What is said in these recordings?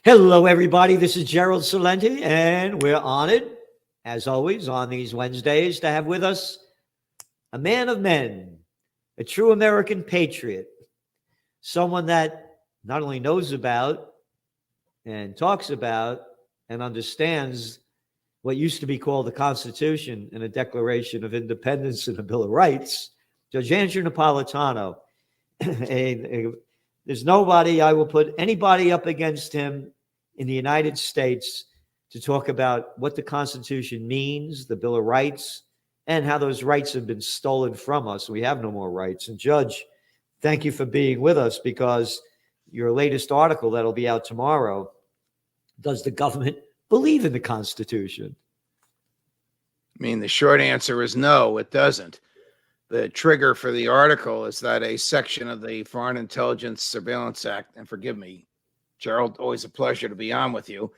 Hello, everybody. This is Gerald Celente, and we're honored, as always, on these Wednesdays to have with us a man of men, a true American patriot, someone that not only knows about and talks about and understands what used to be called the Constitution and a Declaration of Independence and a Bill of Rights, Judge Andrew Napolitano. There's nobody, I will put anybody up against him in the United States to talk about what the Constitution means, the Bill of Rights, and how those rights have been stolen from us. We have no more rights. And Judge, thank you for being with us, because your latest article that'll be out tomorrow, does the government believe in the Constitution? I mean, the short answer is no, it doesn't. The trigger for the article is that a section of the Foreign Intelligence Surveillance Act, and forgive me, Gerald, always a pleasure to be on with you,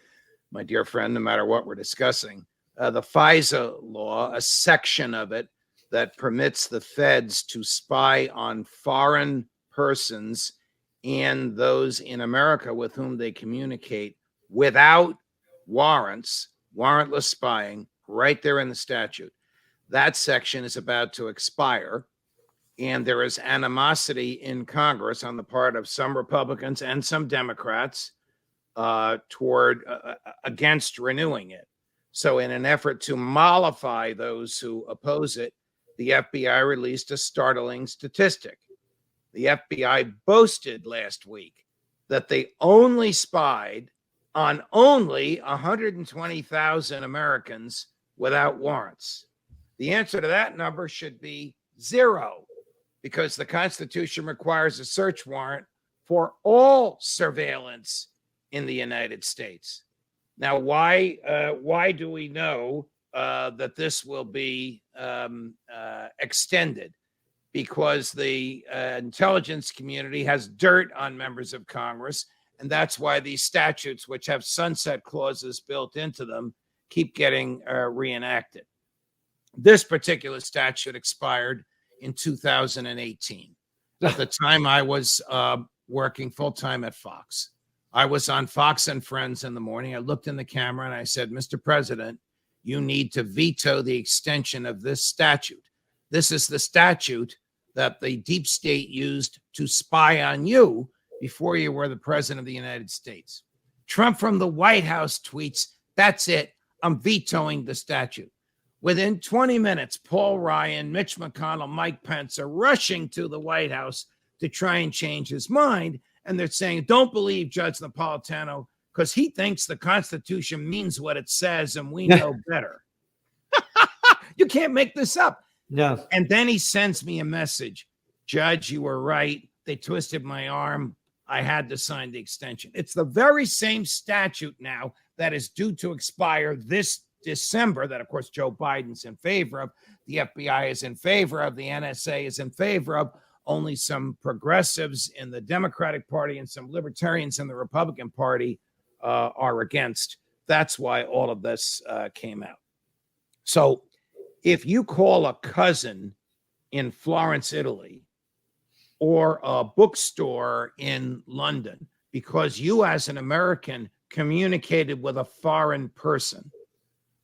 my dear friend, no matter what we're discussing. The FISA law, a section of it that permits the feds to spy on foreign persons and those in America with whom they communicate without warrants, warrantless spying, right there in the statute. That section is about to expire, and there is animosity in Congress on the part of some Republicans and some Democrats against renewing it. So in an effort to mollify those who oppose it, the FBI released a startling statistic. The FBI boasted last week that they only spied on only 120,000 Americans without warrants. The answer to that number should be 0, because the Constitution requires a search warrant for all surveillance in the United States. Now, why do we know that this will be extended? Because the intelligence community has dirt on members of Congress, and that's why these statutes, which have sunset clauses built into them, keep getting reenacted. This particular statute expired in 2018. At the time, I was working full-time at Fox. I was on Fox and Friends in the morning. I looked in the camera and I said, Mr. President, you need to veto the extension of this statute. This is the statute that the deep state used to spy on you before you were the president of the United States. Trump from the White House tweets, that's it, I'm vetoing the statute. Within 20 minutes, Paul Ryan, Mitch McConnell, Mike Pence are rushing to the White House to try and change his mind. And they're saying, don't believe Judge Napolitano, because he thinks the Constitution means what it says and we know better. You can't make this up. No. And then he sends me a message. Judge, you were right. They twisted my arm. I had to sign the extension. It's the very same statute now that is due to expire this December, that, of course, Joe Biden's in favor of, the FBI is in favor of, the NSA is in favor of. Only some progressives in the Democratic Party and some libertarians in the Republican Party are against. That's why all of this came out. So if you call a cousin in Florence, Italy, or a bookstore in London because you as an American communicated with a foreign person,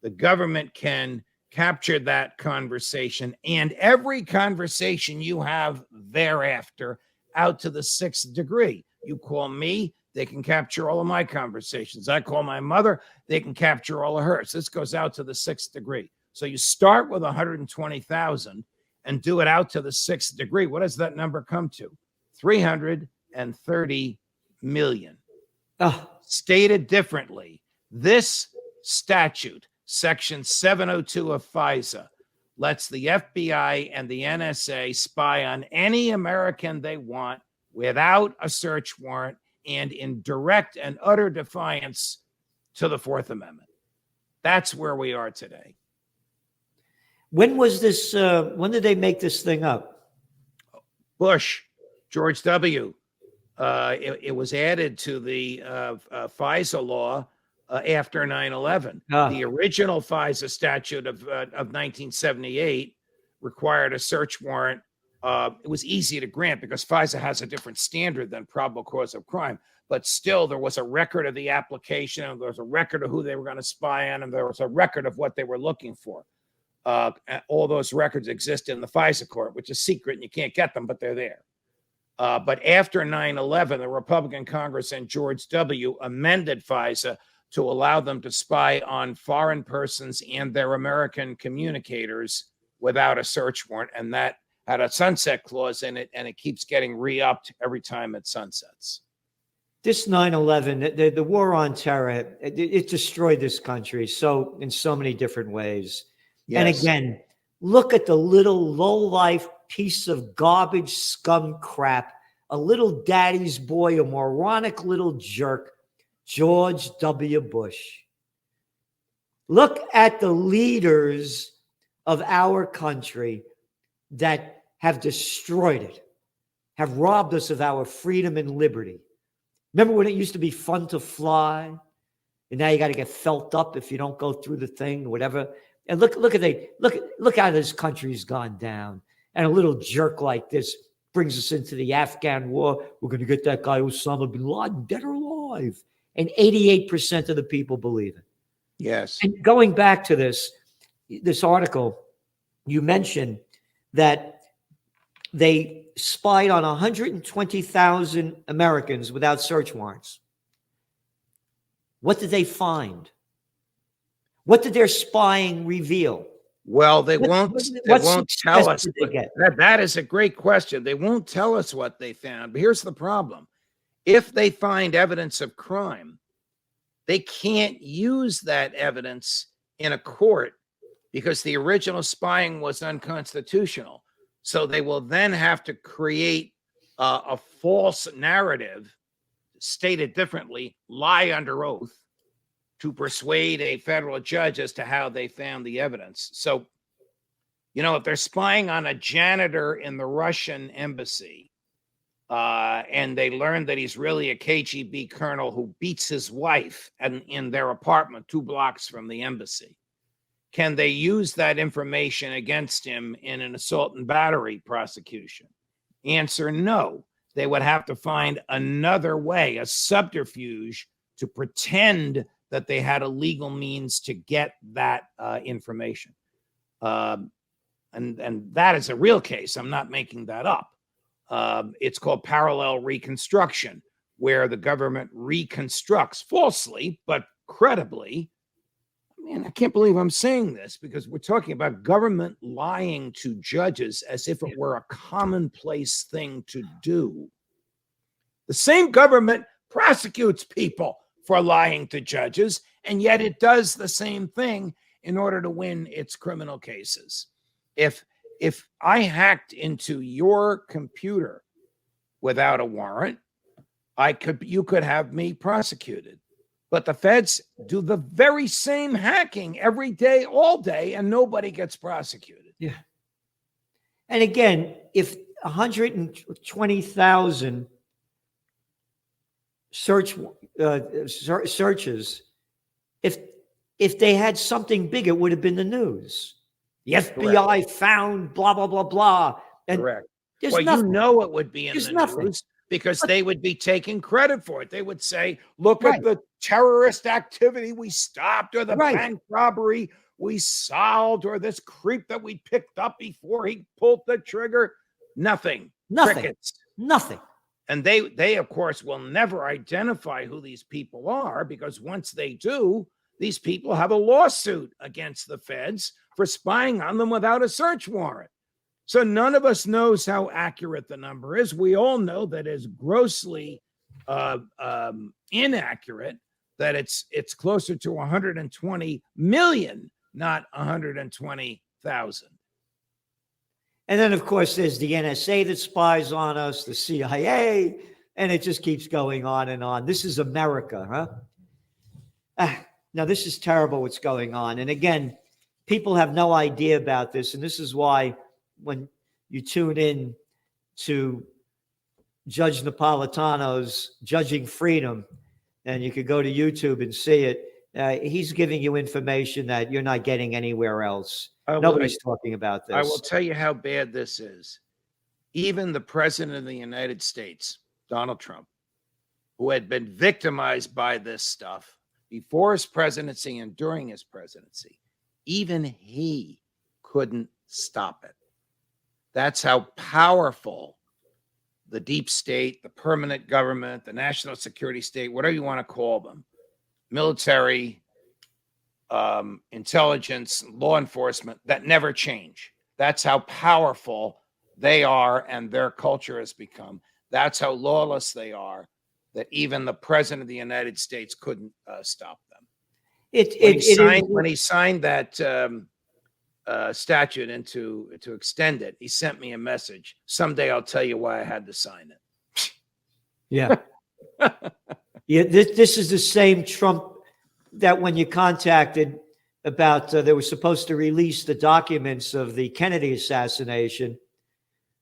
the government can capture that conversation and every conversation you have thereafter out to the 6th degree. You call me, they can capture all of my conversations. I call my mother, they can capture all of hers. This goes out to the 6th degree. So you start with 120,000 and do it out to the 6th degree. What does that number come to? 330 million. Stated differently, this statute, Section 702 of FISA, lets the FBI and the NSA spy on any American they want without a search warrant and in direct and utter defiance to the Fourth Amendment. That's where we are today. When was this? When did they make this thing up? Bush, George W. It was added to the FISA law after 9/11. The original FISA statute of 1978 required a search warrant. It was easy to grant because FISA has a different standard than probable cause of crime. but still there was a record of the application, and there was a record of who they were going to spy on, and there was a record of what they were looking for. All those records exist in the FISA court, which is secret and you can't get them, but they're there. But after 9/11, the Republican Congress and George W. amended FISA to allow them to spy on foreign persons and their American communicators without a search warrant. And that had a sunset clause in it, and it keeps getting re-upped every time it sunsets. This 9/11, the war on terror, it destroyed this country in so many different ways. Yes. And again, look at the little low-life piece of garbage scum crap, a little daddy's boy, a moronic little jerk, George W. Bush. Look at the leaders of our country that have destroyed it, have robbed us of our freedom and liberty. Remember when it used to be fun to fly? And now you got to get felt up if you don't go through the thing, whatever. And look how this country's gone down. And a little jerk like this brings us into the Afghan war. We're going to get that guy Osama bin Laden dead or alive. And 88% of the people believe it. Yes. And going back to this article, you mentioned that they spied on 120,000 Americans without search warrants. What did they find? What did their spying reveal? Well, they won't tell us. That is a great question. They won't tell us what they found. But here's the problem. If they find evidence of crime, they can't use that evidence in a court because the original spying was unconstitutional. So they will then have to create a false narrative, stated differently, lie under oath, to persuade a federal judge as to how they found the evidence. So, if they're spying on a janitor in the Russian embassy, and they learn that he's really a KGB colonel who beats his wife in their apartment 2 blocks from the embassy, can they use that information against him in an assault and battery prosecution? Answer, no. They would have to find another way, a subterfuge, to pretend that they had a legal means to get that information. And that is a real case. I'm not making that up. It's called parallel reconstruction, where the government reconstructs falsely, but credibly. Man, I can't believe I'm saying this because we're talking about government lying to judges as if it were a commonplace thing to do. The same government prosecutes people for lying to judges, and yet it does the same thing in order to win its criminal cases. If I hacked into your computer without a warrant, you could have me prosecuted. But the feds do the very same hacking every day, all day, and nobody gets prosecuted. Yeah. And again, if 120,000 searches, if they had something big, it would have been the news. The FBI found blah, blah, blah, blah. And correct. Well, nothing. It would be in the news because they would be taking credit for it. They would say, look at the terrorist activity we stopped, or the bank robbery we solved, or this creep that we picked up before he pulled the trigger. Nothing. Crickets. Nothing. And they, of course, will never identify who these people are, because once they do, these people have a lawsuit against the feds for spying on them without a search warrant. So none of us knows how accurate the number is. We all know that it's grossly inaccurate, that it's closer to 120 million, not 120,000. And then, of course, there's the NSA that spies on us, the CIA, and it just keeps going on and on. This is America, huh? Now, this is terrible what's going on. And again, people have no idea about this. And this is why when you tune in to Judge Napolitano's Judging Freedom, and you could go to YouTube and see it, he's giving you information that you're not getting anywhere else. Nobody's talking about this. I will tell you how bad this is. Even the president of the United States, Donald Trump, who had been victimized by this stuff before his presidency and during his presidency, even he couldn't stop it. That's how powerful the deep state, the permanent government, the national security state, whatever you want to call them, military, intelligence, law enforcement, that never change. That's how powerful they are and their culture has become. That's how lawless they are, that even the president of the United States couldn't stop them. When he signed that statute to extend it, he sent me a message. Someday I'll tell you why I had to sign it. Yeah. Yeah. This is the same Trump that when you contacted about they were supposed to release the documents of the Kennedy assassination,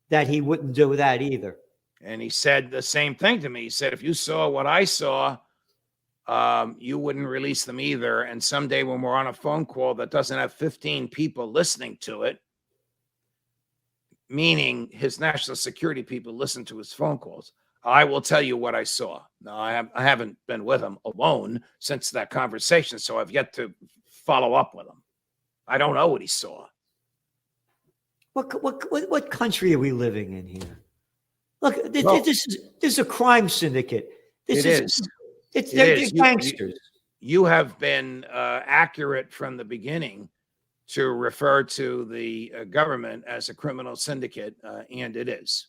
that he wouldn't do that either. And he said the same thing to me. He said, if you saw what I saw, you wouldn't release them either. And someday when we're on a phone call that doesn't have 15 people listening to it, meaning his national security people listen to his phone calls, I will tell you what I saw. Now, I haven't been with him alone since that conversation, so I've yet to follow up with him. I don't know what he saw. What country are we living in here? Look, this is a crime syndicate. They're gangsters. You have been accurate from the beginning to refer to the government as a criminal syndicate, and it is.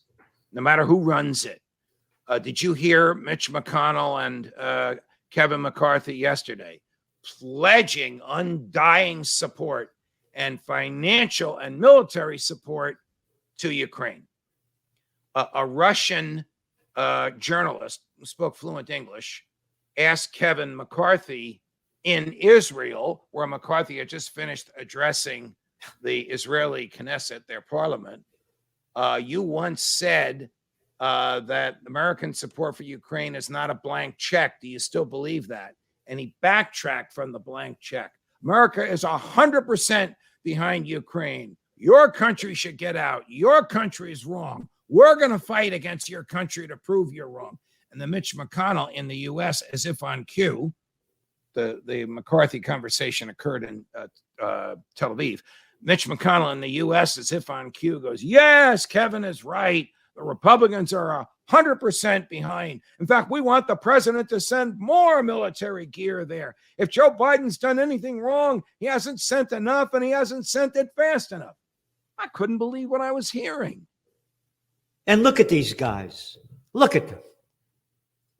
No matter who runs it. Did you hear Mitch McConnell and Kevin McCarthy yesterday pledging undying support and financial and military support to Ukraine? A Russian journalist who spoke fluent English asked Kevin McCarthy in Israel, where McCarthy had just finished addressing the Israeli Knesset, their parliament. You once said that American support for Ukraine is not a blank check. Do you still believe that? And he backtracked from the blank check. America is 100% behind Ukraine. Your country should get out. Your country is wrong. We're going to fight against your country to prove you're wrong. And the Mitch McConnell in the U.S., as if on cue, the McCarthy conversation occurred in Tel Aviv. Mitch McConnell in the U.S., as if on cue, goes, yes, Kevin is right. The Republicans are 100% behind. In fact, we want the president to send more military gear there. If Joe Biden's done anything wrong, he hasn't sent enough and he hasn't sent it fast enough. I couldn't believe what I was hearing. And look at these guys. Look at them.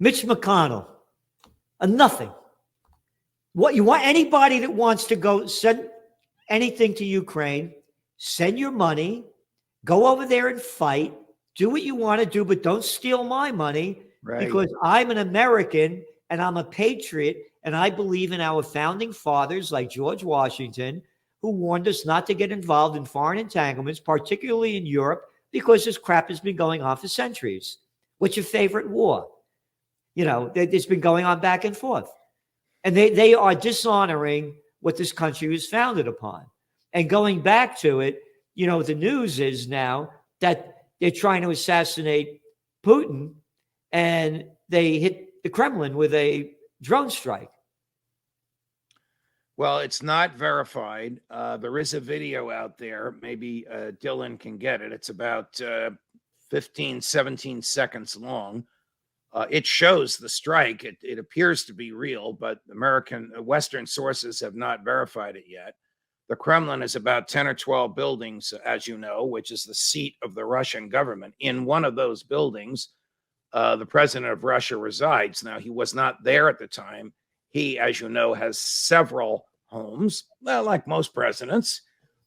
Mitch McConnell, a nothing. What you want, anybody that wants to go send anything to Ukraine, send your money, go over there and fight, do what you want to do, but don't steal my money, right? Because I'm an American and I'm a patriot and I believe in our founding fathers like George Washington, who warned us not to get involved in foreign entanglements, particularly in Europe, because this crap has been going on for centuries. What's your favorite war? You know, it's been going on back and forth. And they are dishonoring what this country was founded upon. And going back to it, you know, the news is now that they're trying to assassinate Putin and they hit the Kremlin with a drone strike. Well, it's not verified. There is a video out there. Maybe Dylan can get it. It's about 15, 17 seconds long. It shows the strike. It appears to be real, but Western sources have not verified it yet. The Kremlin is about 10 or 12 buildings, as you know, which is the seat of the Russian government. In one of those buildings, the president of Russia resides. Now, he was not there at the time. He, as you know, has several homes, like most presidents,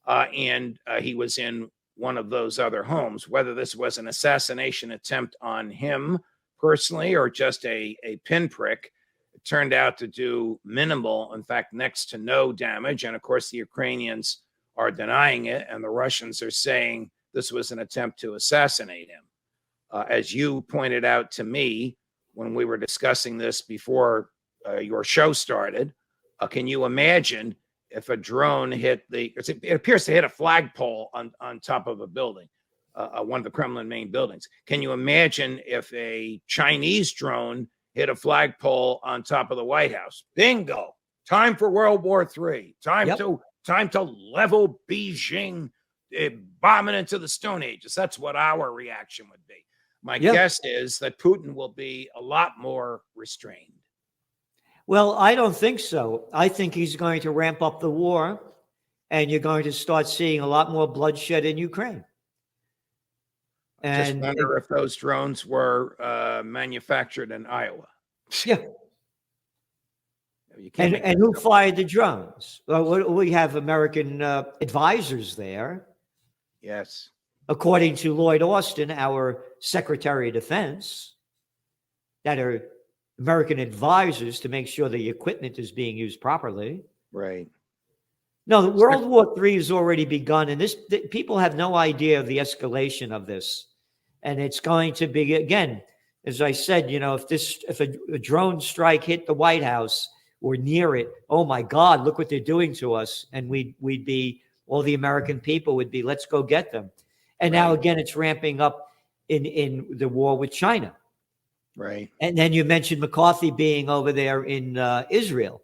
and he was in one of those other homes. Whether this was an assassination attempt on him personally or just a pinprick, it turned out to do minimal, in fact, next to no damage. And of course, the Ukrainians are denying it, and the Russians are saying this was an attempt to assassinate him. As you pointed out to me when we were discussing this before your show started, can you imagine if a drone hit it appears to hit a flagpole on top of a building, one of the Kremlin main buildings. Can you imagine if a Chinese drone hit a flagpole on top of the White House. Bingo. Time for World War III. Time to level Beijing, bomb it into the Stone Ages. That's what our reaction would be. My guess is that Putin will be a lot more restrained. Well, I don't think so. I think he's going to ramp up the war, and you're going to start seeing a lot more bloodshed in Ukraine. I just wonder if those drones were manufactured in Iowa. Yeah. And who fired the drones? Well, we have American advisors there. Yes. According to Lloyd Austin, our Secretary of Defense, that are American advisors to make sure the equipment is being used properly. Right. No, the World War III has already begun, and people have no idea of the escalation of this. And it's going to be, again, as I said, if a drone strike hit the White House or near it, oh my God, look what they're doing to us. And we'd be, all the American people would be, let's go get them. And now again, it's ramping up in the war with China. Right. And then you mentioned McCarthy being over there in Israel.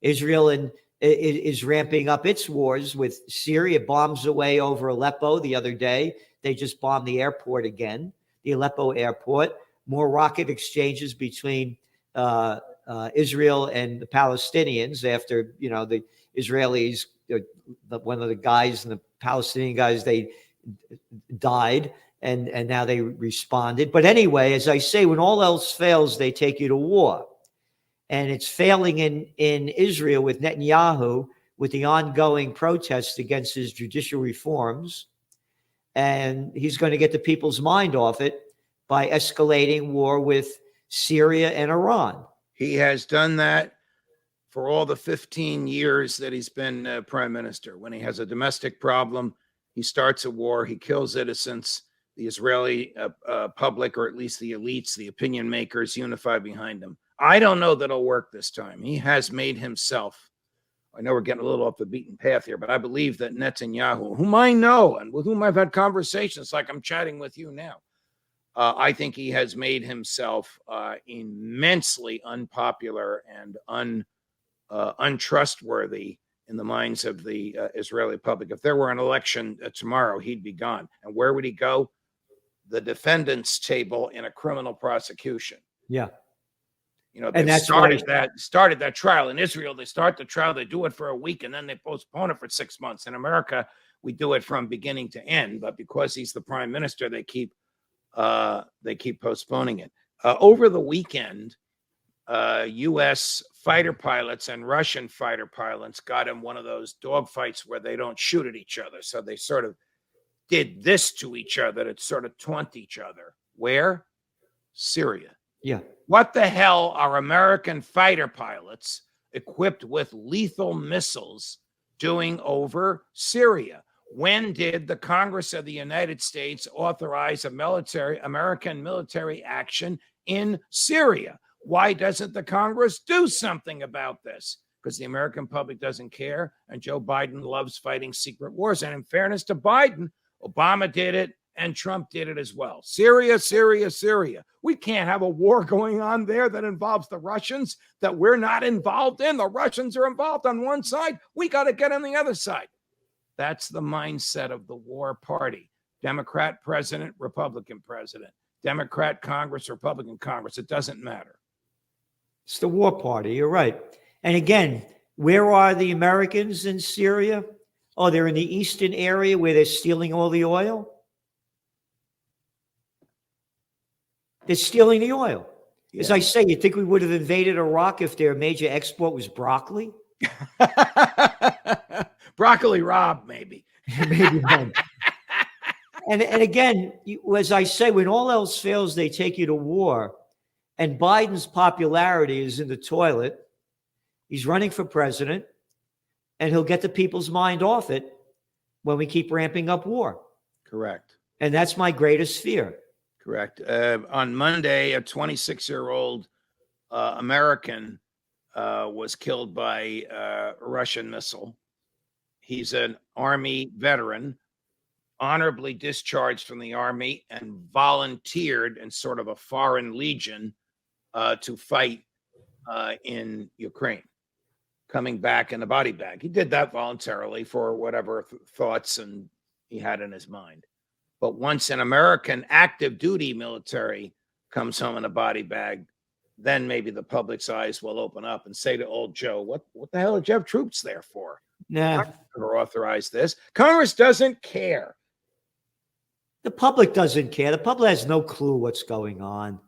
Israel is ramping up its wars with Syria. Bombs away over Aleppo the other day. They just bombed the airport again, the Aleppo airport. More rocket exchanges between Israel and the Palestinians after, the Israelis, one of the guys and the Palestinian guys, they died. And now they responded. But anyway, as I say, when all else fails, they take you to war. And it's failing in Israel with Netanyahu, with the ongoing protests against his judicial reforms. And he's going to get the people's mind off it by escalating war with Syria and Iran. He has done that for all the 15 years that he's been prime minister. When he has a domestic problem, he starts a war, he kills innocents. The Israeli public, or at least the elites, the opinion makers, unify behind him. I don't know that it'll work this time. He has made himself, I know we're getting a little off the beaten path here, but I believe that Netanyahu, whom I know and with whom I've had conversations like I'm chatting with you now, I think he has made himself immensely unpopular and untrustworthy in the minds of the Israeli public. If there were an election tomorrow, he'd be gone. And where would he go? The defendant's table in a criminal prosecution. Yeah. And that's started that trial in Israel. They start the trial, they do it for a week, and then they postpone it for 6 months. In America, we do it from beginning to end, but because he's the prime minister, they keep postponing it. Over the weekend, U.S. fighter pilots and Russian fighter pilots got in one of those dogfights where they don't shoot at each other. So they sort of did this to each other to sort of taunt each other. Where? Syria. Yeah. What the hell are American fighter pilots equipped with lethal missiles doing over Syria? When did the Congress of the United States authorize American military action in Syria? Why doesn't the Congress do something about this? Because the American public doesn't care, and Joe Biden loves fighting secret wars. And in fairness to Biden, Obama did it, and Trump did it as well. Syria, Syria, Syria. We can't have a war going on there that involves the Russians that we're not involved in. The Russians are involved on one side. We got to get on the other side. That's the mindset of the war party. Democrat president, Republican president. Democrat Congress, Republican Congress. It doesn't matter. It's the war party. You're right. And again, where are the Americans in Syria? Oh, they're in the eastern area where they're stealing all the oil. They're stealing the oil. Yeah. As I say, you think we would have invaded Iraq if their major export was broccoli? Broccoli Rob, maybe. Maybe. And again, as I say, when all else fails, they take you to war. And Biden's popularity is in the toilet. He's running for president, and he'll get the people's mind off it when we keep ramping up war. Correct. And that's my greatest fear. Correct. On Monday, a 26-year-old American was killed by a Russian missile. He's an Army veteran, honorably discharged from the Army and volunteered in sort of a foreign legion to fight in Ukraine, coming back in a body bag. He did that voluntarily for whatever thoughts and he had in his mind. But once an American active duty military comes home in a body bag, then maybe the public's eyes will open up and say to old Joe, what the hell did you have troops there for? Nah, Or authorize this. Congress doesn't care. the public doesn't care. The public has no clue what's going on.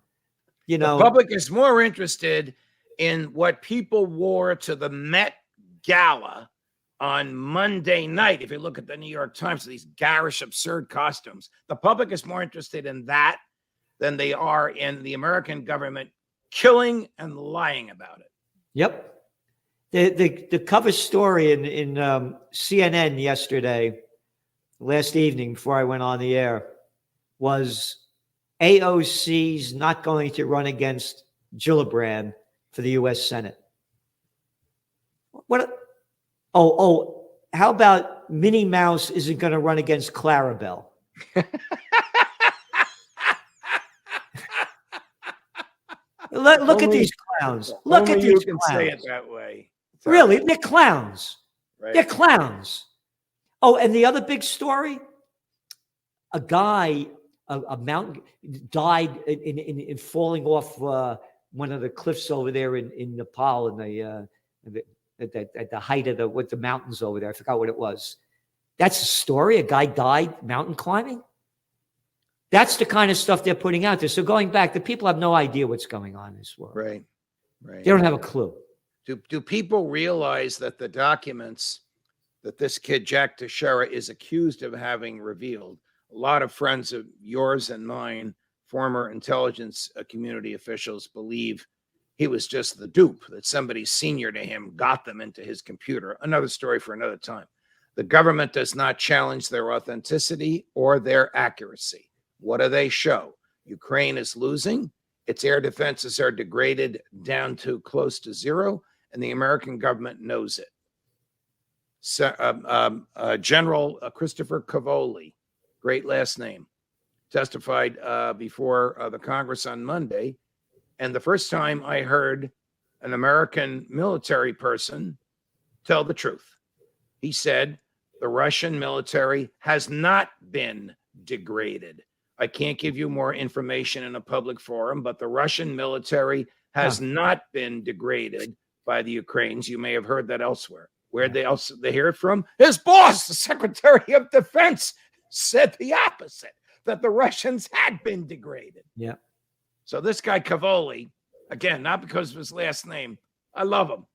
You know, The public is more interested in what people wore to the Met Gala on Monday night. If you look at the New York Times, these garish, absurd costumes, the public is more interested in that than they are in the American government killing and lying about it. Yep. The cover story in CNN yesterday, last evening before I went on the air, was AOC's not going to run against Gillibrand for the U.S. Senate. What? Oh, how about Minnie Mouse isn't going to run against Clarabelle? Look at these clowns. Look at Only these you can clowns. say it that way. Really, they're clowns. Right. They're clowns. Oh, and the other big story, a guy, a mountain, died in falling off one of the cliffs over there in Nepal, at the height of the mountains over there. I forgot what it was. That's a story. A guy died mountain climbing. That's the kind of stuff they're putting out there. So going back, the people have no idea what's going on in this world. Right. They don't have a clue. Do people realize that the documents that this kid Jack Teixeira is accused of having revealed, a lot of friends of yours and mine, former intelligence community officials, believe he was just the dupe, that somebody senior to him got them into his computer. Another story for another time. The government does not challenge their authenticity or their accuracy. What do they show? Ukraine is losing. Its air defenses are degraded down to close to zero, and the American government knows it. So, General Christopher Cavoli, great last name, testified before the Congress on Monday. And the first time I heard an American military person tell the truth, he said the Russian military has not been degraded. I can't give you more information in a public forum, but the Russian military has not been degraded by the Ukrainians. You may have heard that elsewhere. Where they hear it from? His boss, the Secretary of Defense, said the opposite, that the Russians had been degraded. Yeah. So this guy Cavoli, again, not because of his last name, I love him.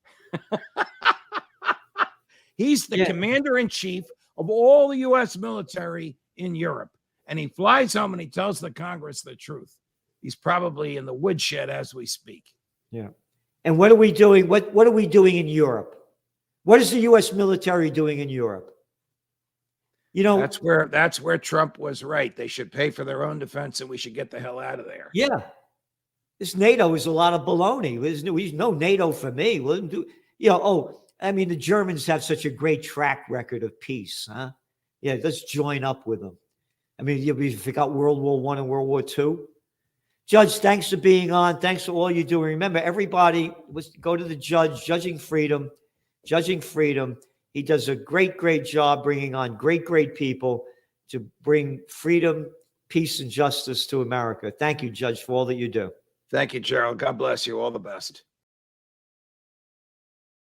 He's the commander-in-chief of all the U.S. military in Europe. And he flies home and he tells the Congress the truth. He's probably in the woodshed as we speak. Yeah. And what are we doing? What are we doing in Europe? What is the U.S. military doing in Europe? You know, that's where Trump was right. They should pay for their own defense and we should get the hell out of there. Yeah. This NATO is a lot of baloney. There's no NATO for me. The Germans have such a great track record of peace, huh? Yeah, let's join up with them. I mean, you forgot World War I and World War II. Judge, thanks for being on. Thanks for all you do. And remember, everybody go to the judge, Judging Freedom. He does a great job bringing on great people to bring freedom, peace, and justice to America. Thank you, Judge, for all that you do. Thank you, Gerald. God bless you. All the best.